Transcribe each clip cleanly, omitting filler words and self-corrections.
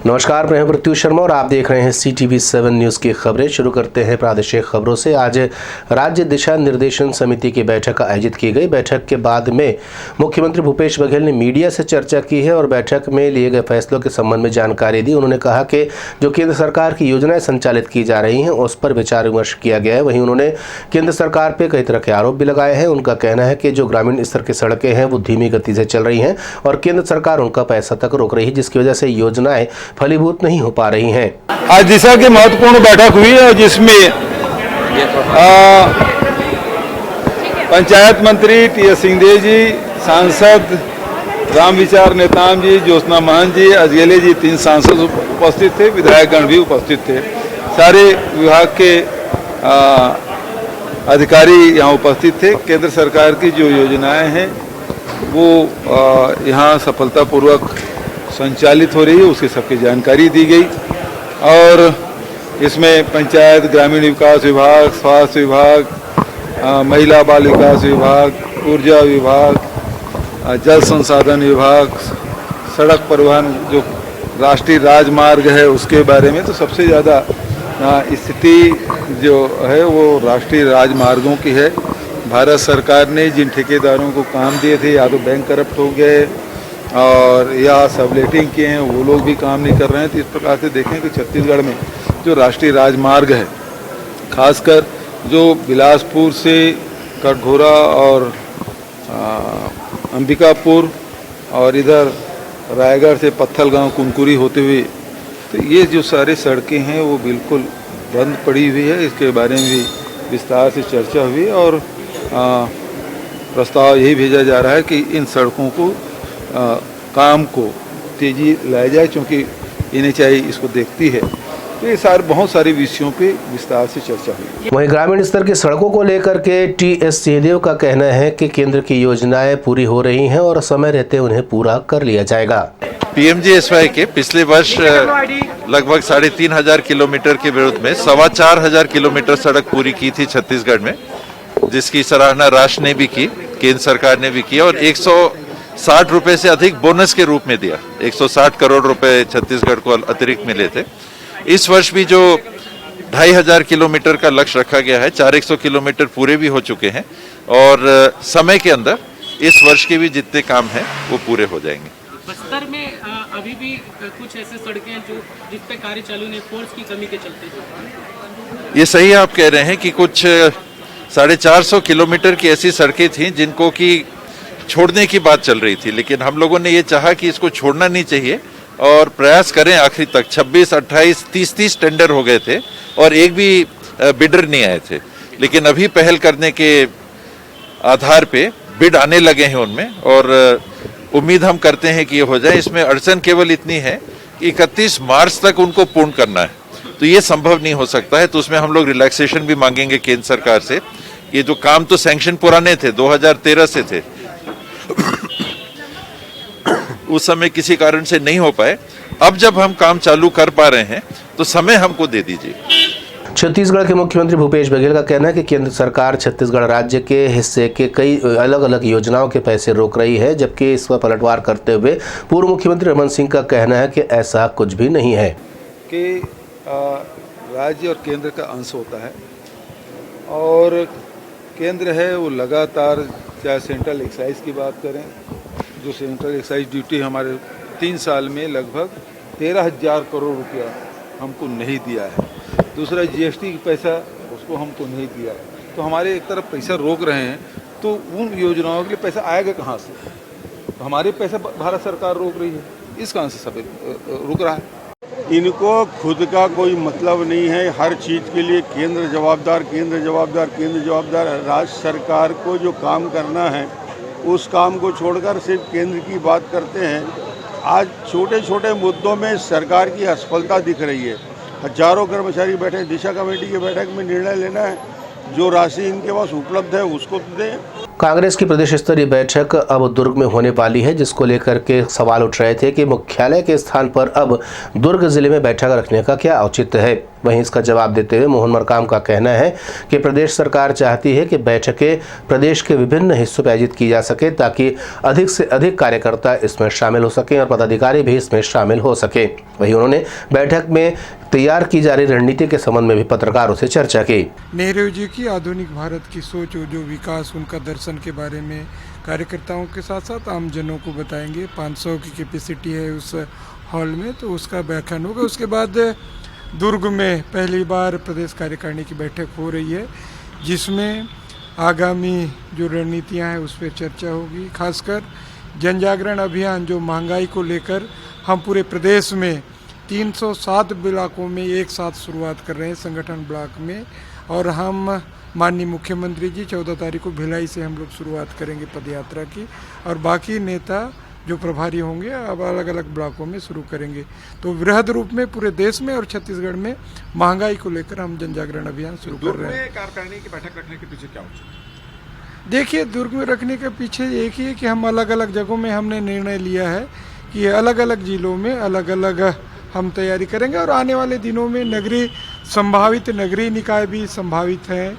नमस्कार, मैं प्रत्युष शर्मा और आप देख रहे हैं CTV7 न्यूज़ की खबरें। शुरू करते हैं प्रादेशिक खबरों से। आज राज्य दिशा निर्देशन समिति की बैठक आयोजित की गई। बैठक के बाद में मुख्यमंत्री भूपेश बघेल ने मीडिया से चर्चा की है और बैठक में लिए गए फैसलों के संबंध में जानकारी दी। उन्होंने कहा कि जो केंद्र सरकार की योजनाएं संचालित की जा रही हैं उस पर विचार विमर्श किया गया है। वहीं उन्होंने केंद्र सरकार पर कई तरह के आरोप भी लगाए हैं। उनका कहना है कि जो ग्रामीण स्तर की सड़कें हैं वो धीमी गति से चल रही हैं और केंद्र सरकार उनका पैसा तक रोक रही है, जिसकी वजह से योजनाएं फलीभूत नहीं हो पा रही हैं। आज दिशा की महत्वपूर्ण बैठक हुई है जिसमें पंचायत मंत्री टी.एस. सिंहदेव जी, सांसद रामविचार नेताम जी, ज्योत्सना महंत जी, अजगेले जी, 3 सांसद उपस्थित थे, विधायकगण भी उपस्थित थे। सारे विभाग के अधिकारी यहाँ उपस्थित थे। केंद्र सरकार की जो योजनाएं हैं वो यहाँ सफलतापूर्वक संचालित हो रही है, उसकी सबकी जानकारी दी गई। और इसमें पंचायत, ग्रामीण विकास विभाग, स्वास्थ्य विभाग, महिला बाल विकास विभाग, ऊर्जा विभाग, जल संसाधन विभाग, सड़क परिवहन, जो राष्ट्रीय राजमार्ग है उसके बारे में तो सबसे ज़्यादा स्थिति जो है वो राष्ट्रीय राजमार्गों की है। भारत सरकार ने जिन ठेकेदारों को काम दिए थे, या तो बैंक करप्ट हो गए और या सबलेटिंग किए हैं, वो लोग भी काम नहीं कर रहे हैं। तो इस प्रकार से देखें कि छत्तीसगढ़ में जो राष्ट्रीय राजमार्ग है, खासकर जो बिलासपुर से कटघोरा और अंबिकापुर और इधर रायगढ़ से पत्थलगांव कुनकुरी होते हुए, तो ये जो सारी सड़कें हैं वो बिल्कुल बंद पड़ी हुई है। इसके बारे में भी विस्तार से चर्चा हुई और प्रस्ताव यही भेजा जा रहा है कि इन सड़कों को काम को तेजी लाया जाए, क्योंकि NHAI इसको देखती है। तो ये बहुत सारे विषयों पे विस्तार से चर्चा हुई। वहीं ग्रामीण स्तर की सड़कों को लेकर के टी.एस. सिंहदेव का कहना है कि केंद्र की योजनाएं पूरी हो रही हैं और समय रहते उन्हें पूरा कर लिया जाएगा। PMGSY के पिछले वर्ष लगभग 3,500 किलोमीटर के विरुद्ध में 4,2500 किलोमीटर सड़क पूरी की थी छत्तीसगढ़ में, जिसकी सराहना राष्ट्र ने भी की, केंद्र सरकार ने भी की और 160 रुपए से अधिक बोनस के रूप में दिया। 160 करोड़ रुपए छत्तीसगढ़ को अतिरिक्त मिले थे। इस वर्ष भी जो 2,500 किलोमीटर का लक्ष्य रखा गया है, 400 किलोमीटर पूरे भी हो चुके हैं और समय के अंदर इस वर्ष के भी जितने काम हैं वो पूरे हो जाएंगे। बस्तर में अभी भी कुछ ऐसे सड़कें हैं जो जिस पे कार्य चालू नहीं, फोर्स की कमी के चलते। ये सही आप कह रहे हैं कि कुछ 450 किलोमीटर की ऐसी सड़कें थी जिनको कि छोड़ने की बात चल रही थी, लेकिन हम लोगों ने ये चाहा कि इसको छोड़ना नहीं चाहिए और प्रयास करें आखिरी तक। 26, 28, 30 टेंडर हो गए थे और एक भी बिडर नहीं आए थे, लेकिन अभी पहल करने के आधार पे बिड आने लगे हैं उनमें और उम्मीद हम करते हैं कि ये हो जाए। इसमें अड़चन केवल इतनी है कि 31 मार्च तक उनको पूर्ण करना है, तो ये संभव नहीं हो सकता है। तो उसमें हम लोग रिलैक्सेशन भी मांगेंगे केंद्र सरकार से। ये जो काम तो सैंक्शन पुराने थे, 2013 से थे, उस समय किसी कारण से नहीं हो पाए। अब जब हम काम चालू कर पा रहे हैं तो समय हमको दे दीजिए। छत्तीसगढ़ के मुख्यमंत्री भूपेश बघेल का कहना है कि केंद्र सरकार छत्तीसगढ़ राज्य के हिस्से के कई अलग अलग योजनाओं के पैसे रोक रही है, जबकि इस पर पलटवार करते हुए पूर्व मुख्यमंत्री रमन सिंह का कहना है कि ऐसा कुछ भी नहीं है कि राज्य और केंद्र का अंश होता है और केंद्र है वो लगातार, चाहे सेंट्रल एक्साइज की बात करें, जो सेंट्रल एक्साइज ड्यूटी हमारे 3 साल में लगभग 13,000 करोड़ रुपया हमको नहीं दिया है। दूसरा GST का पैसा उसको हमको नहीं दिया है। तो हमारे एक तरफ पैसा रोक रहे हैं, तो उन योजनाओं के लिए पैसा आएगा कहाँ से? तो हमारे पैसा भारत सरकार रोक रही है, इस कारण से सब रुक रहा है। इनको खुद का कोई मतलब नहीं है। हर चीज़ के लिए केंद्र जवाबदार, केंद्र जवाबदार, केंद्र जवाबदार। राज्य सरकार को जो काम करना है उस काम को छोड़कर सिर्फ केंद्र की बात करते हैं। आज छोटे छोटे मुद्दों में सरकार की असफलता दिख रही है। हजारों कर्मचारी बैठे हैं, दिशा कमेटी की बैठक में निर्णय लेना है, जो राशि इनके पास उपलब्ध है उसको दें। कांग्रेस की प्रदेश स्तरीय बैठक अब दुर्ग में होने वाली है, जिसको लेकर के सवाल उठ रहे थे कि मुख्यालय के स्थान पर अब दुर्ग जिले में बैठक रखने का क्या औचित्य है। वहीं इसका जवाब देते हुए मोहन मरकाम का कहना है कि प्रदेश सरकार चाहती है कि बैठकें प्रदेश के विभिन्न हिस्सों में आयोजित की जा सके, ताकि अधिक से अधिक कार्यकर्ता इसमें शामिल हो सकें और पदाधिकारी भी इसमें शामिल हो सके। वहीं उन्होंने बैठक में तैयार की जा रही रणनीति के संबंध में भी पत्रकारों से चर्चा की। नेहरू जी की आधुनिक भारत की सोच और जो विकास, उनका दर्शन के बारे में कार्यकर्ताओं के साथ साथ आम जनों को बताएंगे। 500 की कैपेसिटी है उस हॉल में, तो उसका व्याख्यान होगा। उसके बाद दुर्ग में पहली बार प्रदेश कार्यकारिणी की बैठक हो रही है, जिसमें आगामी जो रणनीतियाँ हैं उस पर चर्चा होगी। खासकर जन जागरण अभियान जो महंगाई को लेकर हम पूरे प्रदेश में 307 ब्लॉकों में एक साथ शुरुआत कर रहे हैं, संगठन ब्लॉक में। और हम माननीय मुख्यमंत्री जी 14 तारीख को भिलाई से हम लोग शुरुआत करेंगे पदयात्रा की, और बाकी नेता जो प्रभारी होंगे अब अलग अलग ब्लॉकों में शुरू करेंगे। तो वृहद रूप में पूरे देश में और छत्तीसगढ़ में महंगाई को लेकर हम जन जागरण अभियान शुरू कर रहे हैं। कार्यकारिणी की बैठक रखने के पीछे क्या होगा? देखिए, दुर्ग में रखने के पीछे एक ही है कि हम अलग अलग जगहों में हमने निर्णय लिया है कि अलग अलग जिलों में अलग अलग हम तैयारी करेंगे। और आने वाले दिनों में संभावित नगरीय निकाय भी संभावित हैं,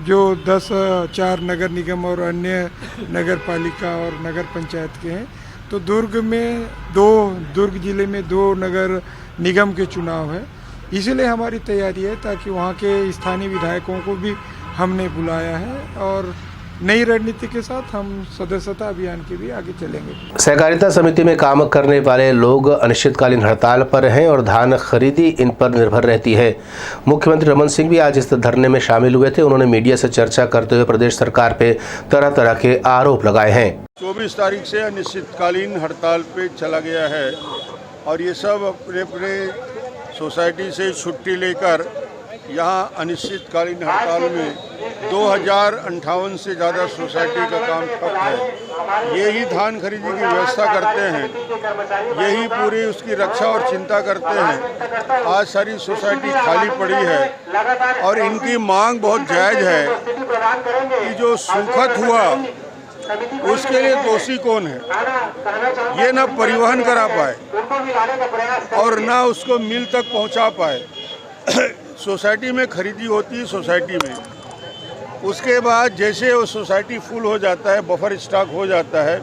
जो 4 नगर निगम और अन्य नगर पालिका और नगर पंचायत के हैं। तो दुर्ग जिले में 2 नगर निगम के चुनाव है, इसीलिए हमारी तैयारी है, ताकि वहाँ के स्थानीय विधायकों को भी हमने बुलाया है और नई रणनीति के साथ हम सदस्यता अभियान के भी आगे चलेंगे। सहकारिता समिति में काम करने वाले लोग अनिश्चितकालीन हड़ताल पर हैं और धान खरीदी इन पर निर्भर रहती है। मुख्यमंत्री रमन सिंह भी आज इस धरने में शामिल हुए थे। उन्होंने मीडिया से चर्चा करते हुए प्रदेश सरकार पे तरह तरह के आरोप लगाए हैं। 24 तारीख से अनिश्चितकालीन हड़ताल पे चला गया है और ये सब अपने अपने सोसाइटी से छुट्टी लेकर यहाँ अनिश्चितकालीन हड़ताल में 2058 से ज़्यादा सोसाइटी का काम ठप है। यही धान खरीदी की व्यवस्था करते हैं, यही पूरी उसकी रक्षा और चिंता करते हैं। आज सारी सोसाइटी खाली पड़ी है और इनकी मांग बहुत जायज़ है कि जो सुखद हुआ उसके लिए दोषी कौन है। ये ना परिवहन करा पाए और ना उसको मिल तक पहुंचा पाए। सोसाइटी में खरीदी होती है सोसाइटी में, उसके बाद जैसे वो सोसाइटी फुल हो जाता है, बफर स्टॉक हो जाता है,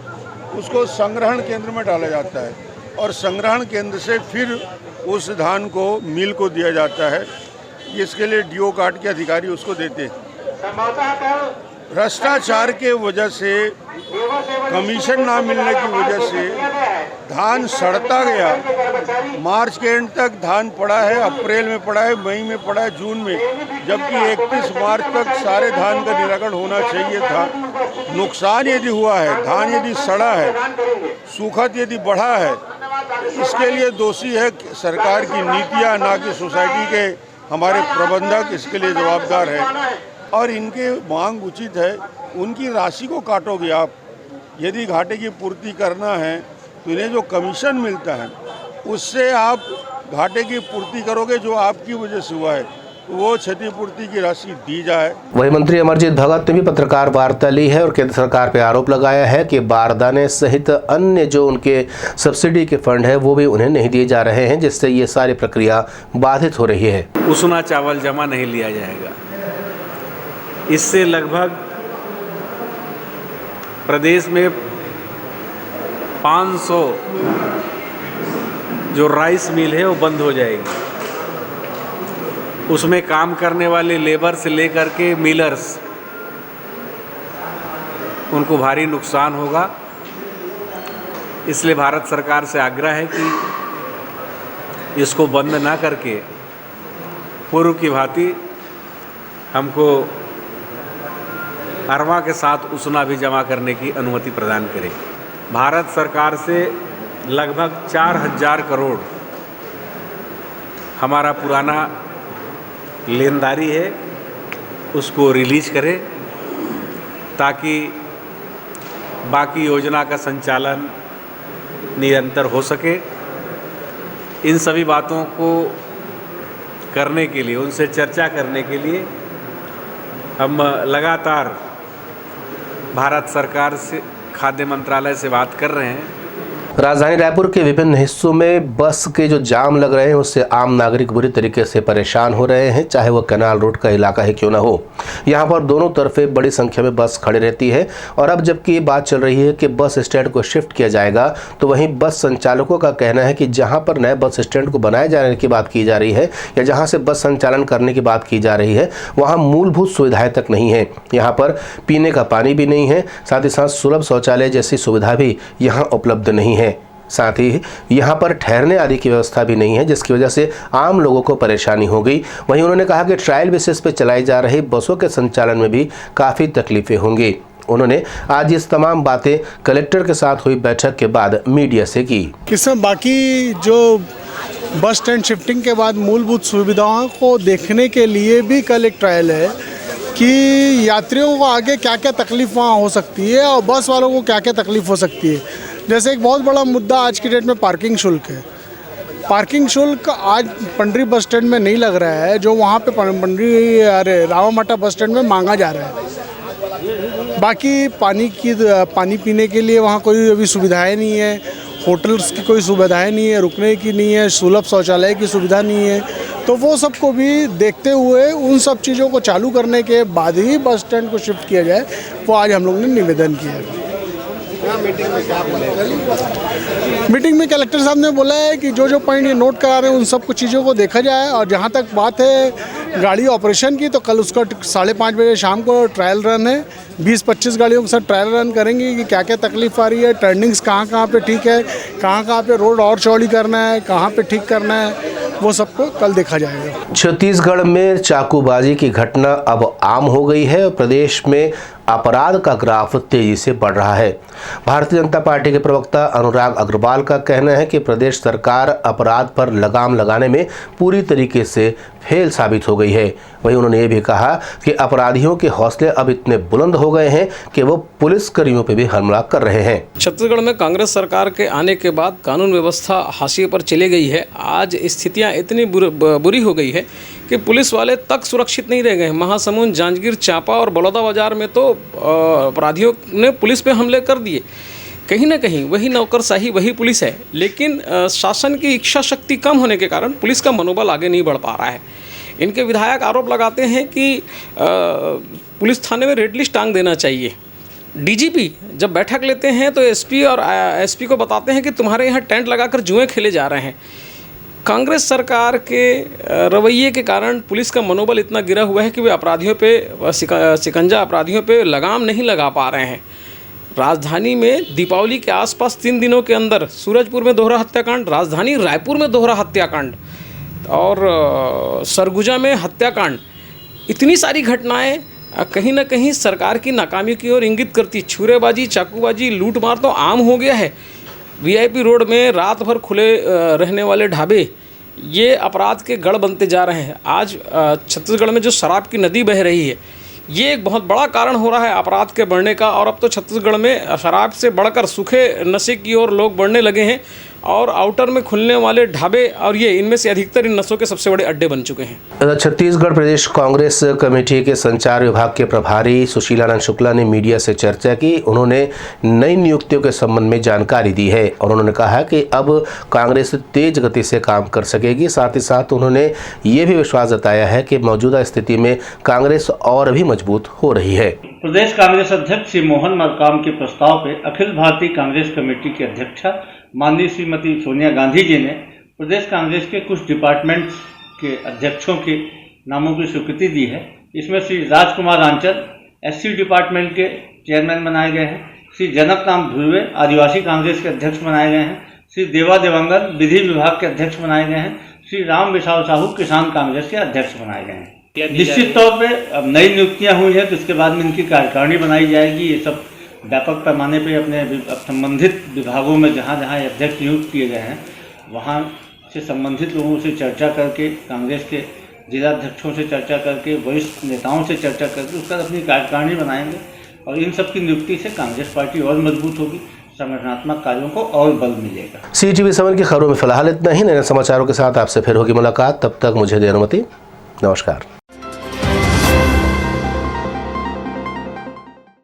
उसको संग्रहण केंद्र में डाला जाता है और संग्रहण केंद्र से फिर उस धान को मिल को दिया जाता है। इसके लिए डीओ कार्ड के अधिकारी उसको देते हैं। भ्रष्टाचार के वजह से, कमीशन ना मिलने की वजह से धान सड़ता गया। मार्च के एंड तक धान पड़ा है, अप्रैल में पड़ा है, मई में पड़ा है, जून में, जबकि 31 मार्च तक सारे धान का निराकरण होना चाहिए था। नुकसान यदि हुआ है, धान यदि सड़ा है, सूखत यदि बढ़ा है, इसके लिए दोषी है सरकार की नीतियाँ, ना कि सोसाइटी के हमारे प्रबंधक इसके लिए जवाबदार है। और इनके मांग उचित है, उनकी राशि को काटोगे आप। यदि घाटे की पूर्ति करना है तो इन्हें जो कमीशन मिलता है उससे आप घाटे की पूर्ति करोगे, जो आपकी वजह से हुआ है, वो क्षतिपूर्ति की राशि दी जाए। वही मंत्री अमरजीत भगत ने भी पत्रकार वार्ता ली है और केंद्र सरकार पर आरोप लगाया है कि बारदाने सहित अन्य जो उनके सब्सिडी के फंड है वो भी उन्हें नहीं दिए जा रहे हैं, जिससे ये सारी प्रक्रिया बाधित हो रही है। उसना चावल जमा नहीं लिया जाएगा। इससे लगभग प्रदेश में 500 जो राइस मिल है वो बंद हो जाएगी। उसमें काम करने वाले लेबर से लेकर के मिलर्स, उनको भारी नुकसान होगा। इसलिए भारत सरकार से आग्रह है कि इसको बंद ना करके पूर्व की भांति हमको अरवा के साथ उसना भी जमा करने की अनुमति प्रदान करें। भारत सरकार से लगभग 4000 करोड़ हमारा पुराना लेनदारी है, उसको रिलीज करें ताकि बाकी योजना का संचालन निरंतर हो सके। इन सभी बातों को करने के लिए, उनसे चर्चा करने के लिए हम लगातार भारत सरकार से खाद्य मंत्रालय से बात कर रहे हैं। राजधानी रायपुर के विभिन्न हिस्सों में बस के जो जाम लग रहे हैं उससे आम नागरिक बुरी तरीके से परेशान हो रहे हैं, चाहे वो कैनाल रोड का इलाका ही क्यों ना हो। यहाँ पर दोनों तरफे बड़ी संख्या में बस खड़ी रहती है और अब जबकि ये बात चल रही है कि बस स्टैंड को शिफ्ट किया जाएगा, तो वहीं बस संचालकों का कहना है कि जहाँ पर नए बस स्टैंड को बनाए जाने की बात की जा रही है या जहाँ से बस संचालन करने की बात की जा रही है वहाँ मूलभूत सुविधाएं तक नहीं है। यहाँ पर पीने का पानी भी नहीं है, साथ ही साथ सुलभ शौचालय जैसी सुविधा भी यहाँ उपलब्ध नहीं है। साथ ही यहाँ पर ठहरने आदि की व्यवस्था भी नहीं है, जिसकी वजह से आम लोगों को परेशानी हो गई। वहीं उन्होंने कहा कि ट्रायल बेसिस पर चलाई जा रही बसों के संचालन में भी काफ़ी तकलीफें होंगी। उन्होंने आज इस तमाम बातें कलेक्टर के साथ हुई बैठक के बाद मीडिया से की। इसमें बाकी जो बस स्टैंड शिफ्टिंग के बाद मूलभूत सुविधाओं को देखने के लिए भी कल एक ट्रायल है कि यात्रियों को आगे क्या क्या तकलीफ वहाँ हो सकती है और बस वालों को क्या क्या तकलीफ हो सकती है। जैसे एक बहुत बड़ा मुद्दा आज की डेट में पार्किंग शुल्क है। पार्किंग शुल्क आज पंडरी बस स्टैंड में नहीं लग रहा है, जो वहाँ पे रावामाटा बस स्टैंड में मांगा जा रहा है। बाकी पानी पीने के लिए वहाँ कोई अभी सुविधाएं नहीं है, होटल्स की कोई सुविधाएं नहीं है, रुकने की नहीं है, सुलभ शौचालय की सुविधा नहीं है। तो वो सबको भी देखते हुए उन सब चीज़ों को चालू करने के बाद ही बस स्टैंड को शिफ्ट किया जाए, वो आज हम लोग ने निवेदन किया है। मीटिंग में कलेक्टर साहब ने बोला है कि जो पॉइंट ये नोट करा रहे हैं उन सब कुछ चीज़ों को देखा जाए। और जहाँ तक बात है गाड़ी ऑपरेशन की, तो कल उसका 5:30 बजे शाम को ट्रायल रन है। 20-25 गाड़ियों के साथ ट्रायल रन करेंगे कि क्या क्या तकलीफ आ रही है, टर्निंग्स कहाँ पे ठीक है, कहाँ पे रोड और चौड़ी करना है, कहाँ पे ठीक करना है, वो सबको कल देखा जाएगा। छत्तीसगढ़ में चाकूबाजी की घटना अब आम हो गई है और प्रदेश में अपराध का ग्राफ तेजी से बढ़ रहा है। भारतीय जनता पार्टी के प्रवक्ता अनुराग अग्रवाल का कहना है कि प्रदेश सरकार अपराध पर लगाम लगाने में पूरी तरीके से फेल साबित हो गई है। वहीं उन्होंने ये भी कहा कि अपराधियों के हौसले अब इतने बुलंद हो गए हैं कि वो पुलिस कर्मियों पर भी हमला कर रहे हैं। छत्तीसगढ़ में कांग्रेस सरकार के आने के बाद कानून व्यवस्था हाशिए पर चली गई है। आज स्थितियां इतनी बुरी हो गई है कि पुलिस वाले तक सुरक्षित नहीं रह गए हैं। महासमुंद, जांजगीर चांपा और बलौदा बाजार में तो अपराधियों ने पुलिस पे हमले कर दिए। कहीं ना कहीं वही नौकरशाही, वही पुलिस है, लेकिन शासन की इच्छा शक्ति कम होने के कारण पुलिस का मनोबल आगे नहीं बढ़ पा रहा है। इनके विधायक आरोप लगाते हैं कि पुलिस थाने में रेड लिस्ट टांग देना चाहिए। डीजीपी जब बैठक लेते हैं तो एसपी और एसपी को बताते हैं कि तुम्हारे यहाँ टेंट लगाकर जुए खेले जा रहे हैं। कांग्रेस सरकार के रवैये के कारण पुलिस का मनोबल इतना गिरा हुआ है कि वे अपराधियों पे शिकंजा अपराधियों पे लगाम नहीं लगा पा रहे हैं। राजधानी में दीपावली के आसपास 3 दिनों के अंदर सूरजपुर में दोहरा हत्याकांड, राजधानी रायपुर में दोहरा हत्याकांड और सरगुजा में हत्याकांड, इतनी सारी घटनाएं कहीं ना कहीं सरकार की नाकामी की ओर इंगित करती। छुरेबाजी, चाकूबाजी, लूटमार तो आम हो गया है। वीआईपी रोड में रात भर खुले रहने वाले ढाबे, ये अपराध के गढ़ बनते जा रहे हैं। आज छत्तीसगढ़ में जो शराब की नदी बह रही है, ये एक बहुत बड़ा कारण हो रहा है अपराध के बढ़ने का। और अब तो छत्तीसगढ़ में शराब से बढ़कर सूखे नशे की ओर लोग बढ़ने लगे हैं और आउटर में खुलने वाले ढाबे और ये इनमें से अधिकतर इन नशों के सबसे बड़े अड्डे बन चुके हैं। छत्तीसगढ़ प्रदेश कांग्रेस कमेटी के संचार विभाग के प्रभारी सुशीलानंद शुक्ला ने मीडिया से चर्चा की। उन्होंने नई नियुक्तियों के संबंध में जानकारी दी है और उन्होंने कहा कि अब कांग्रेस तेज गति से काम कर सकेगी। साथ ही साथ उन्होंने ये भी विश्वास जताया है कि मौजूदा स्थिति में कांग्रेस और भी मजबूत हो रही है। प्रदेश कांग्रेस अध्यक्ष श्री मोहन मरकाम के प्रस्ताव पर अखिल भारतीय कांग्रेस कमेटी की अध्यक्षा माननीय श्रीमती सोनिया गांधी जी ने प्रदेश कांग्रेस के कुछ डिपार्टमेंट्स के अध्यक्षों के नामों की स्वीकृति दी है। इसमें श्री राजकुमार आंचल एससी डिपार्टमेंट के चेयरमैन बनाए गए हैं, श्री जनक राम धुर्वे आदिवासी कांग्रेस के अध्यक्ष बनाए गए हैं, श्री देवा देवांगन विधि विभाग के अध्यक्ष बनाए गए हैं, श्री राम विशाल साहू किसान कांग्रेस के अध्यक्ष बनाए गए हैं। निश्चित तौर पे अब नई नियुक्तियां हुई हैं तो इसके बाद में इनकी कार्यकारिणी बनाई जाएगी। ये सब व्यापक पैमाने पे अपने संबंधित विभागों में जहाँ जहाँ अध्यक्ष नियुक्त किए गए हैं वहाँ से संबंधित लोगों से चर्चा करके, कांग्रेस के जिलाध्यक्षों से चर्चा करके, वरिष्ठ नेताओं से चर्चा करके उसका अपनी कार्यकारिणी बनाएंगे और इन सब की नियुक्ति से कांग्रेस पार्टी और मजबूत होगी, संगठनात्मक कार्यों को और बल मिलेगा। CTV7 की खबरों में फिलहाल इतना ही। नए समाचारों के साथ आपसे फिर होगी मुलाकात। तब तक मुझे दे अनुमति। नमस्कार।